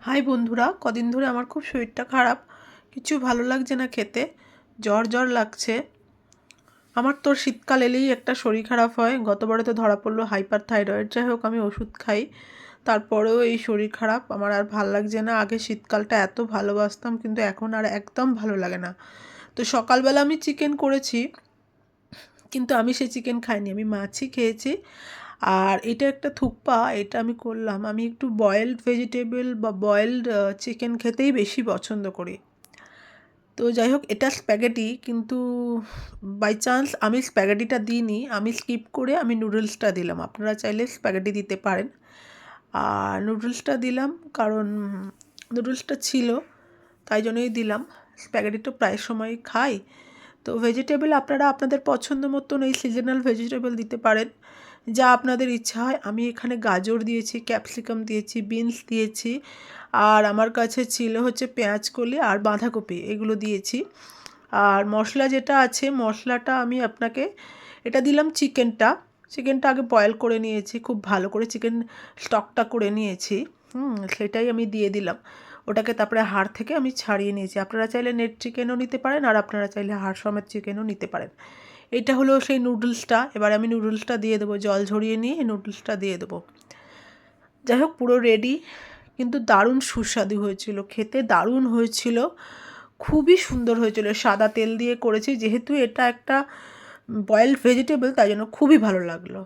High বন্ধুরা, কদিন ধরে আমার খুব শরীরটা খারাপ, কিছু ভালো লাগছে না খেতে, জ্বর জ্বর লাগছে। আমার তো শীতকাল এলেই একটা শরীর খারাপ হয়। গতবারে তো ধরা পড়লো হাইপার থাইরয়েড। যাই হোক, আমি ওষুধ খাই, তারপরেও এই শরীর খারাপ। আমার আর ভাল লাগছে না। আগে শীতকালটা এত ভালোবাসতাম, কিন্তু এখন আর একদম ভালো লাগে না। তো সকালবেলা আমি চিকেন করেছি, কিন্তু আমি সেই চিকেন খাইনি, আমি মাছই খেয়েছি। আর এটা একটা থুকপা, এটা আমি করলাম। আমি একটু বয়েলড ভেজিটেবল বা বয়েলড চিকেন খেতেই বেশি পছন্দ করি। তো যাই হোক, এটা স্প্যাগেটি, কিন্তু বাই চান্স আমি স্প্যাগেটিটা দিইনি, আমি স্কিপ করে আমি নুডলসটা দিলাম। আপনারা চাইলে স্প্যাগেটি দিতে পারেন। আর নুডলসটা দিলাম কারণ নুডলসটা ছিল, তাই জন্যই দিলাম। স্প্যাগেটি তো প্রায় সময় খাই। তো ভেজিটেবল আপনারা আপনাদের পছন্দ মতন এই সিজনাল ভেজিটেবল দিতে পারেন, যা আপনাদের ইচ্ছা হয়। আমি এখানে গাজর দিয়েছি, ক্যাপসিকাম দিয়েছি, বিনস দিয়েছি, আর আমার কাছে ছিল হচ্ছে পেঁয়াজকলি আর বাঁধাকপি, এগুলো দিয়েছি। আর মশলা যেটা আছে, মশলাটা আমি আপনাকে এটা দিলাম। চিকেনটা আগে বয়েল করে নিয়েছি, খুব ভালো করে চিকেন স্টকটা করে নিয়েছি। সেটাই আমি দিয়ে দিলাম ওটাকে। তারপরে হাড় থেকে আমি ছাড়িয়ে নিয়েছি। আপনারা চাইলে নেট চিকেনও নিতে পারেন, আর আপনারা চাইলে হাড় সমেত চিকেনও নিতে পারেন। এটা হলো সেই নুডলসটা। এবার আমি নুডলসটা দিয়ে দেবো, জল ঝরিয়ে নিয়ে নুডলসটা দিয়ে দেবো। যাই হোক, পুরো রেডি। কিন্তু দারুণ সুস্বাদু হয়েছিল, খেতে দারুণ হয়েছিল, খুবই সুন্দর হয়েছিল। সাদা তেল দিয়ে করেছি, যেহেতু এটা একটা বয়েলড ভেজিটেবল, তাই জন্য খুবই ভালো লাগলো।